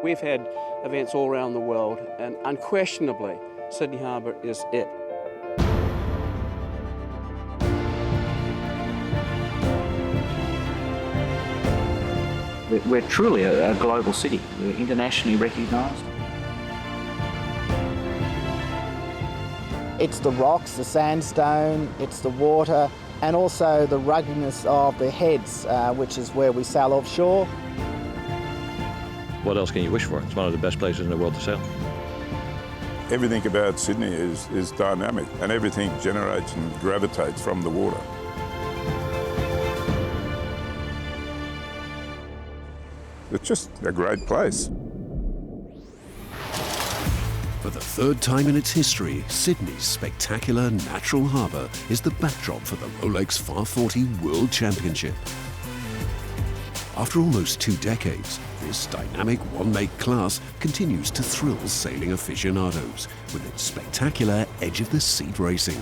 We've had events all around the world, and unquestionably, Sydney Harbour is it. We're truly a global city. We're internationally recognised. It's the rocks, the sandstone, it's the water, and also the ruggedness of the heads, which is where we sail offshore. What else can you wish for? It's one of the best places in the world to sail. Everything about Sydney is dynamic, and everything generates and gravitates from the water. It's just a great place. For the third time in its history, Sydney's spectacular natural harbour is the backdrop for the Rolex Farr 40 World Championship. After almost 2 decades, this dynamic one-make class continues to thrill sailing aficionados with its spectacular edge-of-the-seat racing.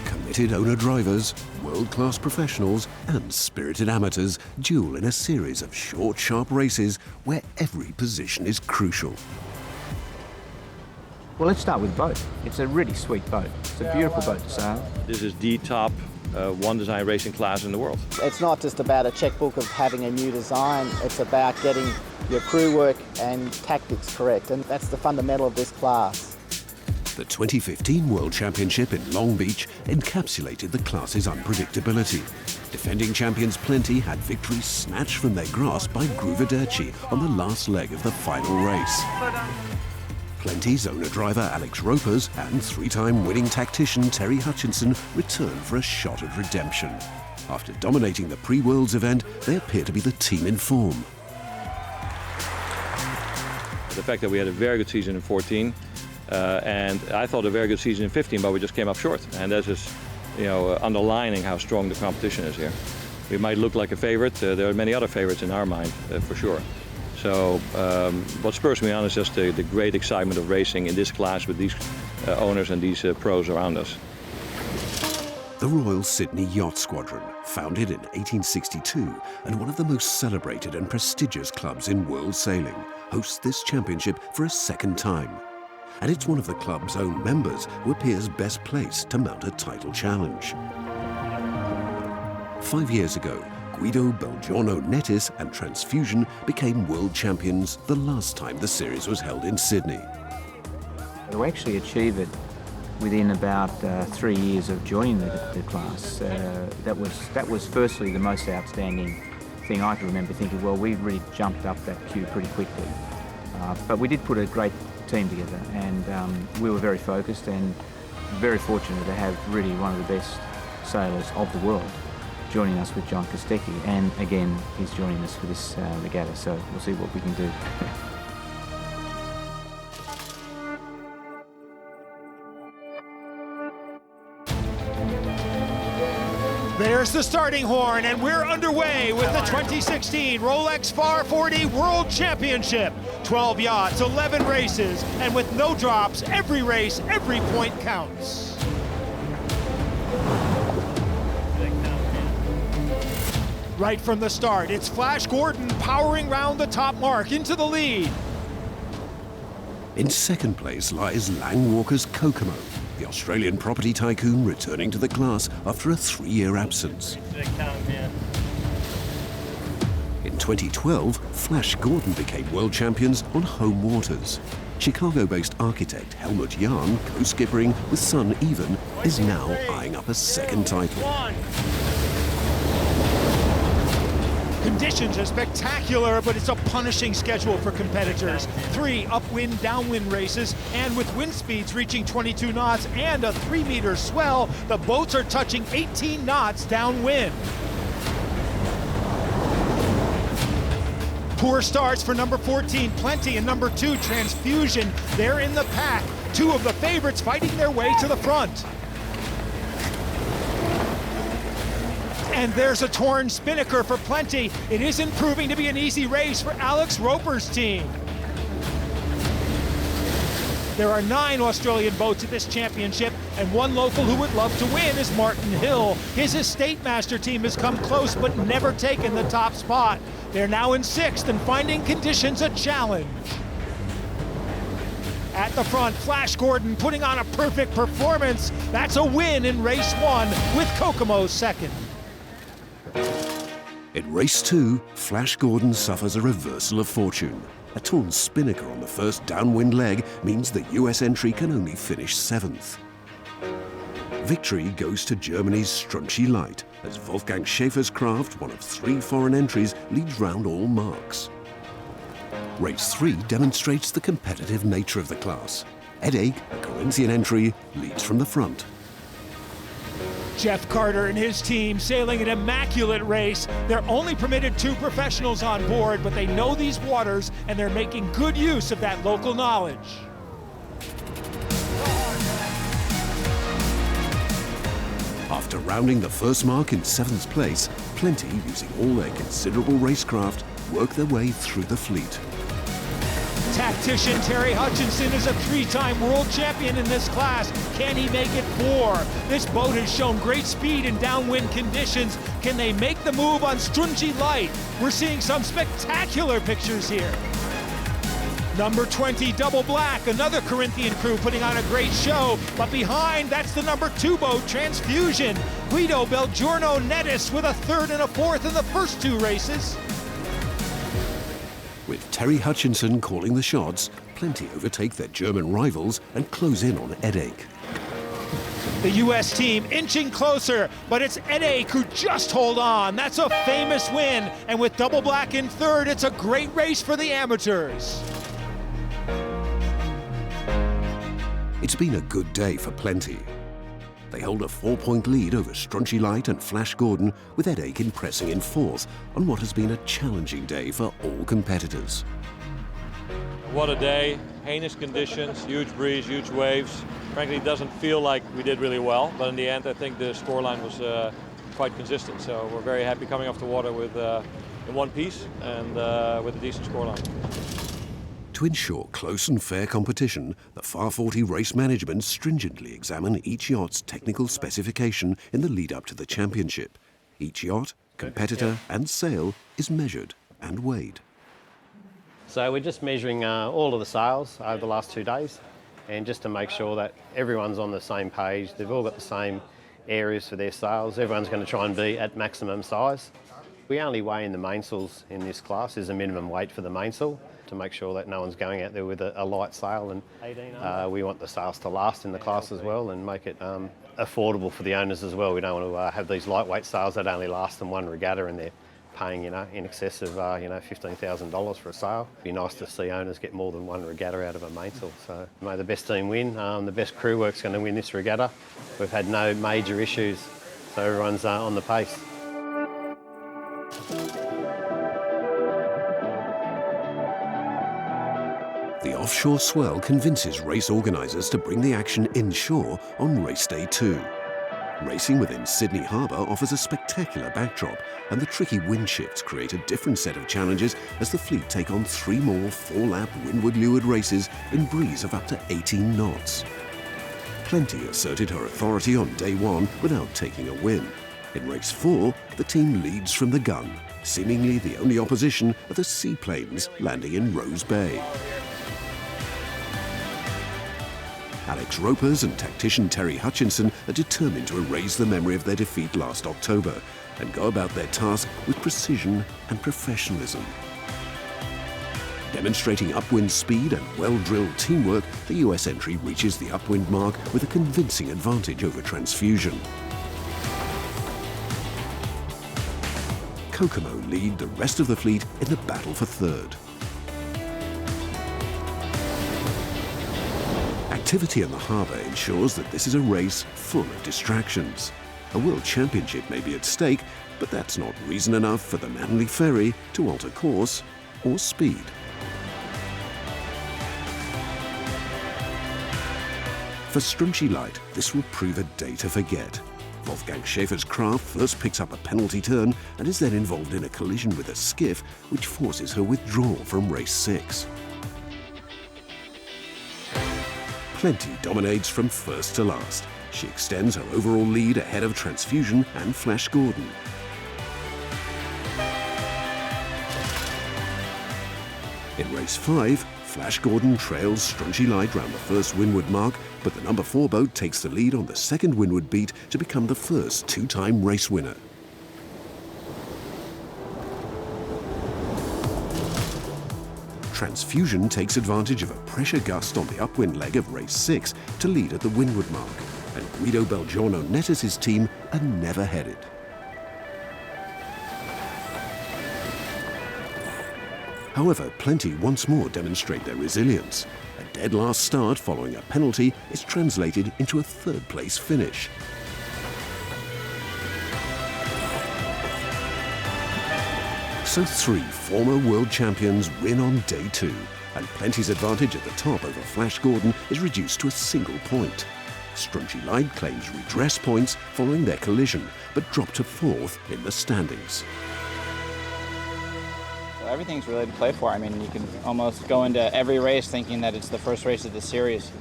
Committed owner-drivers, world-class professionals and spirited amateurs duel in a series of short, sharp races where every position is crucial. Well, let's start with the boat. It's a really sweet boat. It's a beautiful boat to sail. This is the top one design racing class in the world. It's not just about a checkbook of having a new design, it's about getting your crew work and tactics correct, and that's the fundamental of this class. The 2015 World Championship in Long Beach encapsulated the class's unpredictability. Defending champions Plenty had victory snatched from their grasp by Gruvedeci on the last leg of the final race. Plenty's owner-driver Alex Roeper's and 3-time winning tactician Terry Hutchinson returned for a shot at redemption. After dominating the pre-Worlds event, they appear to be the team in form. The fact that we had a very good season in 14, and I thought a very good season in 15, but we just came up short. And that's just, underlining how strong the competition is here. We might look like a favorite. There are many other favorites in our mind, for sure. So what spurs me on is just the great excitement of racing in this class with these owners and these pros around us. The Royal Sydney Yacht Squadron, founded in 1862 and one of the most celebrated and prestigious clubs in world sailing, hosts this championship for a second time. And it's one of the club's own members who appears best placed to mount a title challenge. 5 years ago, Guido Belgiorno Nettis and Transfusion became world champions the last time the series was held in Sydney. We actually achieved it within about 3 years of joining the class. That was firstly the most outstanding thing I can remember thinking, well, we really jumped up that queue pretty quickly. But we did put a great team together, and we were very focused and very fortunate to have really one of the best sailors of the world joining us with John Kostecki, and again he's joining us for this regatta, so we'll see what we can do. There's the starting horn, and we're underway with the 2016 Rolex Farr 40 World Championship. 12 yachts, 11 races, and with no drops, every race, every point counts. Right from the start, it's Flash Gordon powering round the top mark into the lead. In second place lies Lang Walker's Kokomo, the Australian property tycoon returning to the class after a 3-year absence. In 2012, Flash Gordon became world champions on home waters. Chicago-based architect Helmut Jahn, co-skippering with son Even, is now eyeing up a second title. Conditions are spectacular, but it's a punishing schedule for competitors. 3 upwind, downwind races, and with wind speeds reaching 22 knots and a 3-meter swell, the boats are touching 18 knots downwind. Poor starts for number 14, Plenty, and number 2, Transfusion. They're in the pack. 2 of the favorites fighting their way to the front. And there's a torn spinnaker for Plenty. It isn't proving to be an easy race for Alex Roeper's team. There are 9 Australian boats at this championship, and one local who would love to win is Martin Hill. His Estate Master team has come close but never taken the top spot. They're now in 6th and finding conditions a challenge. At the front, Flash Gordon putting on a perfect performance. That's a win in race 1 with Kokomo second. In race 2, Flash Gordon suffers a reversal of fortune. A torn spinnaker on the first downwind leg means the US entry can only finish 7th. Victory goes to Germany's Strunchy Light, as Wolfgang Schäfer's craft, one of 3 foreign entries, leads round all marks. Race 3 demonstrates the competitive nature of the class. Ed Ake, a Corinthian entry, leads from the front. Jeff Carter and his team sailing an immaculate race. They're only permitted 2 professionals on board, but they know these waters and they're making good use of that local knowledge. After rounding the first mark in 7th place, Plenty, using all their considerable racecraft, work their way through the fleet. Tactician Terry Hutchinson is a 3-time world champion in this class. Can he make it 4? This boat has shown great speed in downwind conditions. Can they make the move on Strunchy Light? We're seeing some spectacular pictures here. Number 20, Double Black, another Corinthian crew putting on a great show. But behind, that's the number 2 boat, Transfusion. Guido Belgiorno Nettis with a 3rd and a 4th in the first 2 races. With Terry Hutchinson calling the shots, Plenty overtake their German rivals and close in on Ed Ake. The U.S. team inching closer, but it's Ed Ake who just hold on. That's a famous win, and with Double Black in 3rd, it's a great race for the amateurs. It's been a good day for Plenty. They hold a 4-point lead over Strunchy Light and Flash Gordon, with Ed Ake impressing in 4th on what has been a challenging day for all competitors. What a day, heinous conditions, huge breeze, huge waves. Frankly, it doesn't feel like we did really well, but in the end I think the scoreline was quite consistent. So we're very happy coming off the water with in one piece and with a decent scoreline. To ensure close and fair competition, the Farr 40 race management stringently examine each yacht's technical specification in the lead up to the championship. Each yacht, competitor and sail is measured and weighed. So we're just measuring all of the sails over the last 2 days, and just to make sure that everyone's on the same page, they've all got the same areas for their sails, everyone's going to try and be at maximum size. We only weigh in the mainsails in this class. There's a minimum weight for the mainsail to make sure that no one's going out there with a light sail, and we want the sails to last in the class as well and make it affordable for the owners as well. We don't want to have these lightweight sails that only last them 1 regatta and they're paying in excess of $15,000 for a sail. It'd be nice to see owners get more than 1 regatta out of a mainsail. So may the best team win. The best crew work's going to win this regatta. We've had no major issues, so everyone's on the pace. The offshore swell convinces race organisers to bring the action inshore on race day 2. Racing within Sydney Harbour offers a spectacular backdrop, and the tricky wind shifts create a different set of challenges as the fleet take on 3 more 4-lap windward-leeward races in breeze of up to 18 knots. Plenty asserted her authority on day 1 without taking a win. In race 4, the team leads from the gun. Seemingly the only opposition are the seaplanes landing in Rose Bay. Alex Roeper's and tactician Terry Hutchinson are determined to erase the memory of their defeat last October and go about their task with precision and professionalism. Demonstrating upwind speed and well-drilled teamwork, the US entry reaches the upwind mark with a convincing advantage over Transfusion. Kokomo lead the rest of the fleet in the battle for 3rd. Activity in the harbour ensures that this is a race full of distractions. A world championship may be at stake, but that's not reason enough for the Manly Ferry to alter course or speed. For Strunchy Light, this will prove a day to forget. Wolfgang Schäfer's craft first picks up a penalty turn and is then involved in a collision with a skiff, which forces her withdrawal from race 6. Plenty dominates from first to last. She extends her overall lead ahead of Transfusion and Flash Gordon. In race 5, Flash Gordon trails Strunchy Light round the first windward mark, but the number 4 boat takes the lead on the second windward beat to become the first two-time race winner. Transfusion takes advantage of a pressure gust on the upwind leg of race 6 to lead at the windward mark, and Guido Belgiorno-Nettis' team are never headed. However, Plenty once more demonstrate their resilience. A dead last start following a penalty is translated into a third-place finish. So 3 former world champions win on day 2, and Plenty's advantage at the top over Flash Gordon is reduced to a single point. Strunchy Light claims redress points following their collision, but drop to 4th in the standings. Everything's really to play for. I mean, you can almost go into every race thinking that it's the first race of the series.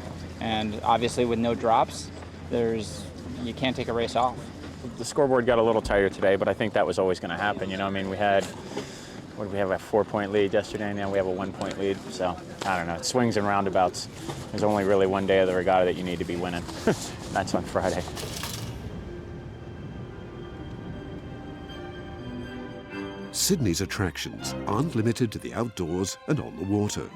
And obviously with no drops, you can't take a race off. The scoreboard got a little tighter today, but I think that was always going to happen. You know, I mean, we had, what did we have, a 4-point lead yesterday, and now we have a 1-point lead. So, I don't know, it swings and roundabouts. There's only really one day of the regatta that you need to be winning. That's on Friday. Sydney's attractions aren't limited to the outdoors and on the water.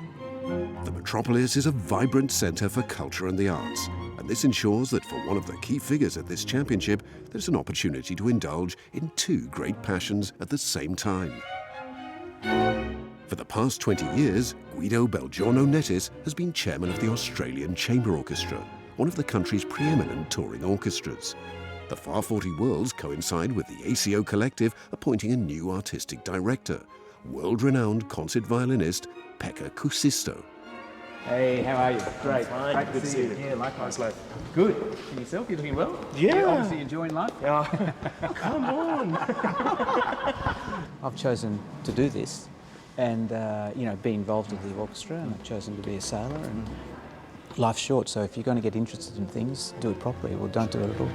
The metropolis is a vibrant centre for culture and the arts, and this ensures that for one of the key figures at this championship, there's an opportunity to indulge in 2 great passions at the same time. For the past 20 years, Guido Belgiorno-Nettis has been chairman of the Australian Chamber Orchestra, one of the country's preeminent touring orchestras. The Far 40 Worlds coincide with the ACO Collective appointing a new artistic director, world-renowned concert violinist Pekka Kuusisto. Hey, how are you? Great. Fine. Great to see you. Yeah, likewise. Good. And yourself, you looking well? Yeah. You're obviously enjoying life? Yeah. Come on. I've chosen to do this and, you know, be involved with the orchestra, and I've chosen to be a sailor, and life's short, so if you're going to get interested in things, do it properly, or don't do it at all.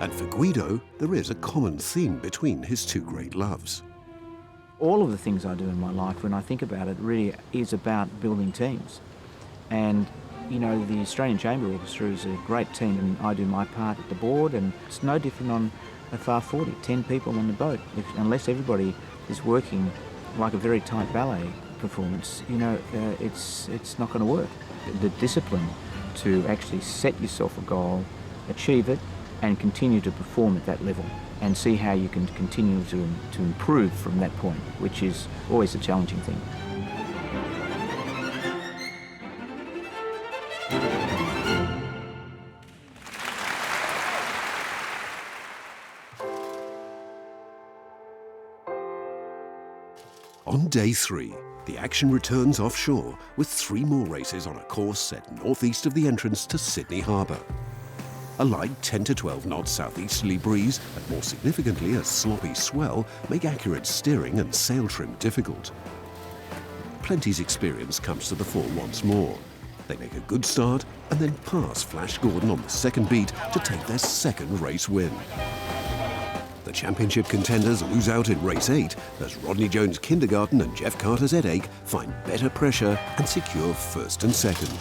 And for Guido, there is a common theme between his 2 great loves. All of the things I do in my life, when I think about it, really is about building teams. And, you know, the Australian Chamber Orchestra is a great team, and I do my part at the board, and it's no different on a Far 40, 10 people on the boat. Unless everybody is working like a very tight ballet performance, you know, it's not going to work. The discipline to actually set yourself a goal, achieve it, and continue to perform at that level, and see how you can continue to improve from that point, which is always a challenging thing. On day 3, the action returns offshore with 3 more races on a course set northeast of the entrance to Sydney Harbour. A light 10 to 12 knots southeasterly breeze, and more significantly a sloppy swell, make accurate steering and sail trim difficult. Plenty's experience comes to the fore once more. They make a good start and then pass Flash Gordon on the second beat to take their second race win. The championship contenders lose out in race 8 as Rodney Jones Kindergarten and Jeff Carter's Headache find better pressure and secure first and second.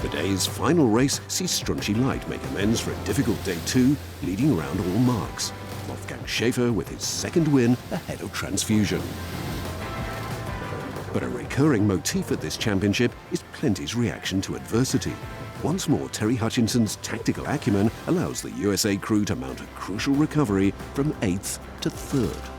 The day's final race sees Strunchy Light make amends for a difficult day 2, leading around all marks. Wolfgang Schäfer with his second win ahead of Transfusion. But a recurring motif at this championship is Plenty's reaction to adversity. Once more, Terry Hutchinson's tactical acumen allows the USA crew to mount a crucial recovery from 8th to 3rd.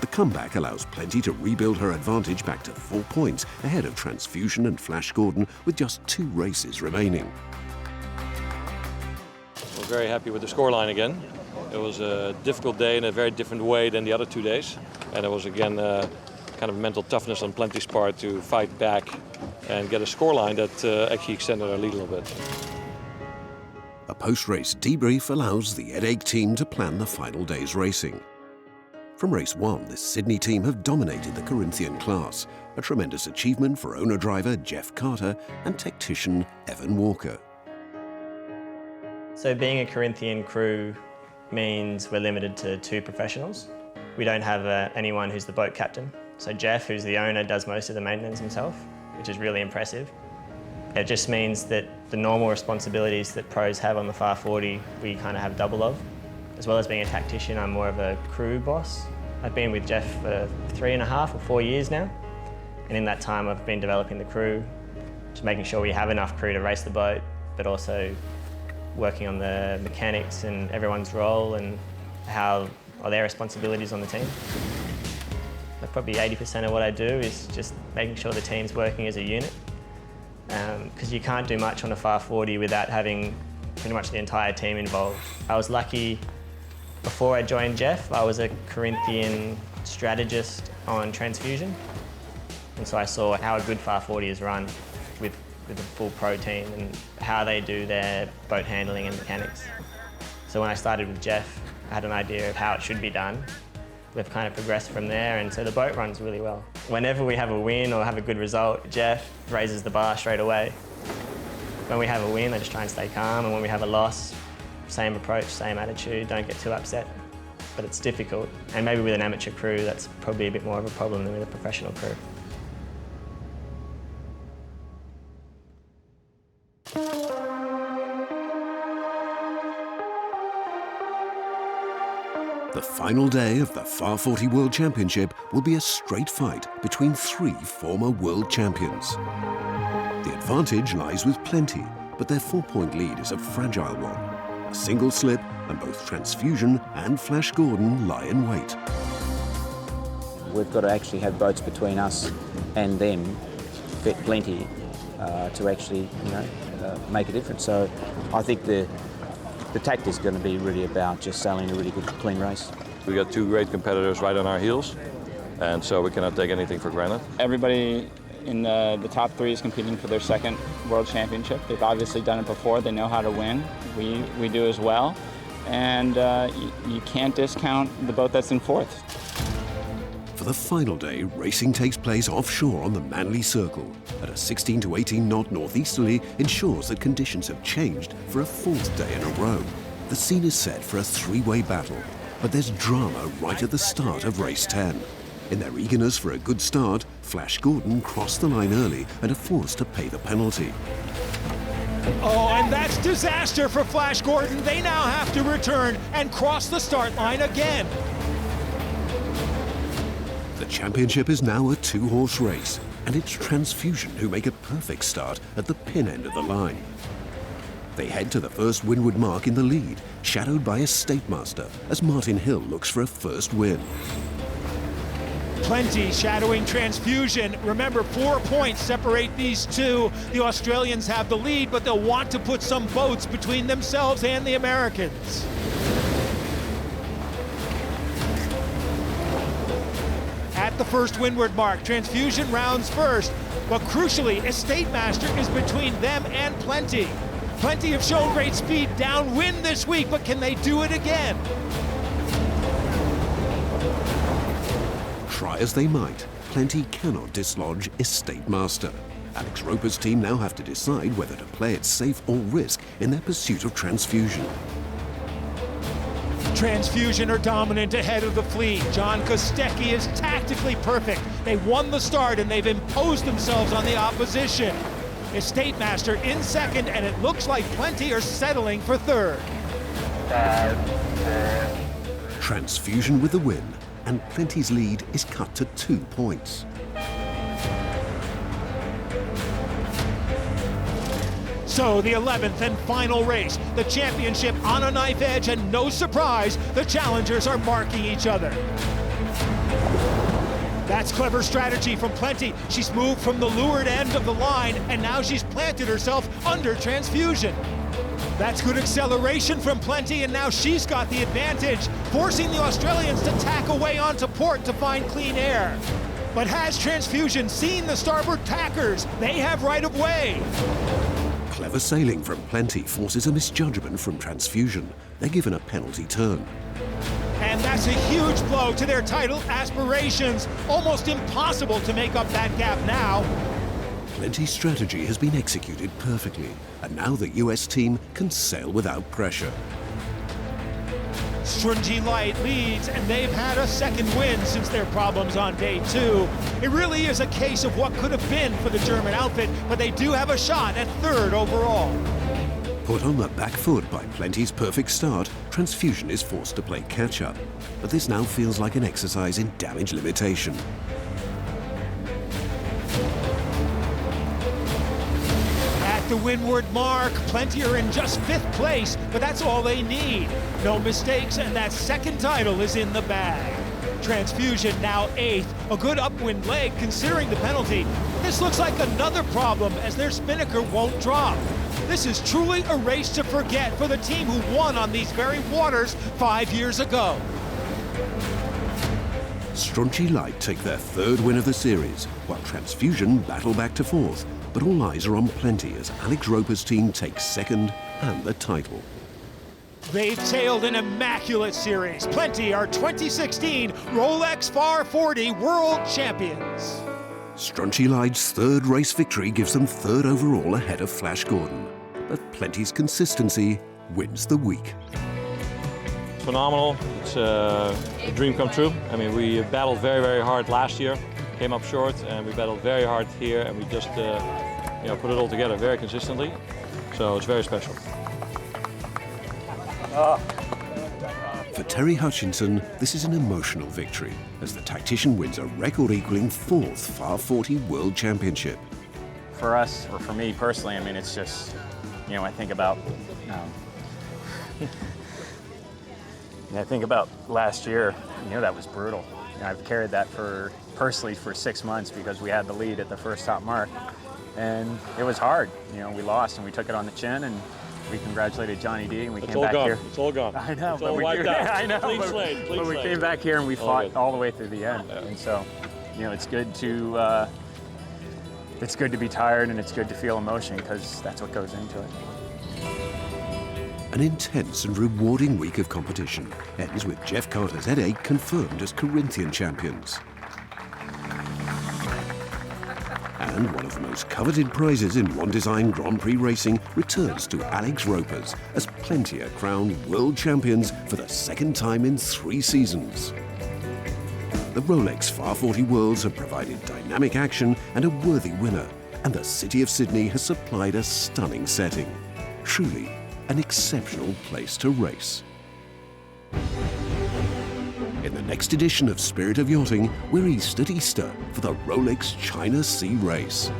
The comeback allows Plenty to rebuild her advantage back to 4 points ahead of Transfusion and Flash Gordon with just 2 races remaining. We're very happy with the scoreline again. It was a difficult day in a very different way than the other 2 days. And it was again kind of mental toughness on Plenty's part to fight back and get a scoreline that actually extended our lead a little bit. A post-race debrief allows the Headache team to plan the final day's racing. From race 1, this Sydney team have dominated the Corinthian class, a tremendous achievement for owner-driver Jeff Carter and tactician Evan Walker. So being a Corinthian crew means we're limited to 2 professionals. We don't have anyone who's the boat captain. So Jeff, who's the owner, does most of the maintenance himself, which is really impressive. It just means that the normal responsibilities that pros have on the Farr 40, we kind of have double of. As well as being a tactician, I'm more of a crew boss. I've been with Jeff for 3.5 or 4 years now. And in that time, I've been developing the crew, just making sure we have enough crew to race the boat, but also working on the mechanics and everyone's role and how are their responsibilities on the team. Like probably 80% of what I do is just making sure the team's working as a unit. Because you can't do much on a Farr 40 without having pretty much the entire team involved. I was lucky, before I joined Jeff, I was a Corinthian strategist on transfusion. And so I saw how a good Farr 40 is run with a full pro team and how they do their boat handling and mechanics. So when I started with Jeff, I had an idea of how it should be done. We've kind of progressed from there, and so the boat runs really well. Whenever we have a win or have a good result, Jeff raises the bar straight away. When we have a win, I just try and stay calm, and when we have a loss, same approach, same attitude, don't get too upset. But it's difficult, and maybe with an amateur crew, that's probably a bit more of a problem than with a professional crew. The final day of the Farr 40 World Championship will be a straight fight between 3 former world champions. The advantage lies with Plenty, but their 4-point lead is a fragile one. A single slip and both Transfusion and Flash Gordon lie in wait. We've got to actually have boats between us and them, fit Plenty, to actually, make a difference. So I think the tactic is going to be really about just sailing a really good, clean race. We got 2 great competitors right on our heels, and so we cannot take anything for granted. Everybody in the top 3 is competing for their 2nd World Championship. They've obviously done it before. They know how to win. We do as well. And you can't discount the boat that's in 4th. For the final day, racing takes place offshore on the Manly Circle. At a 16 to 18 knot northeasterly ensures that conditions have changed for a 4th day in a row. The scene is set for a 3-way battle, but there's drama right at the start of race 10. In their eagerness for a good start, Flash Gordon crossed the line early and are forced to pay the penalty. Oh, and that's disaster for Flash Gordon. They now have to return and cross the start line again. The championship is now a 2-horse race, and it's Transfusion who make a perfect start at the pin end of the line. They head to the first windward mark in the lead, shadowed by Yacht-Master, as Martin Hill looks for a first win. Plenty shadowing Transfusion. Remember, 4 points separate these two. The Australians have the lead, but they'll want to put some boats between themselves and the Americans. At the first windward mark, Transfusion rounds first, but crucially, Yacht-Master is between them and Plenty. Plenty have shown great speed downwind this week, but can they do it again? Try as they might, Plenty cannot dislodge Yacht-Master. Alex Roeper's team now have to decide whether to play it safe or risk in their pursuit of Transfusion. Transfusion are dominant ahead of the fleet. John Kostecki is tactically perfect. They won the start and they've imposed themselves on the opposition. Yacht-Master in 2nd, and it looks like Plenty are settling for 3rd. Transfusion with the win, and Plenty's lead is cut to 2 points. So the 11th and final race, the championship on a knife edge, and no surprise, the challengers are marking each other. That's clever strategy from Plenty. She's moved from the leeward end of the line, and now she's planted herself under Transfusion. That's good acceleration from Plenty, and now she's got the advantage, forcing the Australians to tack away onto port to find clean air. But has Transfusion seen the starboard tackers? They have right of way. Clever sailing from Plenty forces a misjudgment from Transfusion. They're given a penalty turn. And that's a huge blow to their title aspirations. Almost impossible to make up that gap now. Plenty's strategy has been executed perfectly, and now the US team can sail without pressure. Stringy Light leads, and they've had a second win since their problems on day 2. It really is a case of what could have been for the German outfit, but they do have a shot at 3rd overall. Put on the back foot by Plenty's perfect start, Transfusion is forced to play catch-up. But this now feels like an exercise in damage limitation. At the windward mark, Plenty are in just 5th place, but that's all they need. No mistakes, and that second title is in the bag. Transfusion now 8th, a good upwind leg considering the penalty. This looks like another problem as their spinnaker won't drop. This is truly a race to forget for the team who won on these very waters 5 years ago. Stringy Light take their 3rd win of the series, while Transfusion battle back to 4th. But all eyes are on Plenty as Alex Roeper's team takes 2nd and the title. They've sailed an immaculate series. Plenty are 2016 Rolex Farr 40 World Champions. Stringy Light's 3rd race victory gives them 3rd overall ahead of Flash Gordon. But Plenty's consistency wins the week. Phenomenal. It's a dream come true. I mean, we battled very, very hard last year, came up short, and we battled very hard here, and we just put it all together very consistently. So it's very special. For Terry Hutchinson, this is an emotional victory, as the tactician wins a record-equaling 4th Farr 40 World Championship. For us, or for me personally, I mean, it's just, I think about, I think about last year, that was brutal. I've carried that personally for 6 months because we had the lead at the first top mark, and it was hard. We lost, and we took it on the chin, and we congratulated Johnny D, and we came back here. It's all gone. I know, it's all wiped out. I know, Clean slate. But we came back here and we fought all the way through the end. Yeah. And so, it's good to be tired, and it's good to feel emotion because that's what goes into it. An intense and rewarding week of competition ends with Jeff Carter's headache confirmed as Corinthian champions. And one of the most coveted prizes in One Design Grand Prix racing returns to Alex Roeper's as Plenty are crowned world champions for the 2nd time in 3 seasons. The Rolex Farr 40 Worlds have provided dynamic action and a worthy winner, and the City of Sydney has supplied a stunning setting. Truly an exceptional place to race. In the next edition of Spirit of Yachting, we're east at Easter for the Rolex China Sea Race.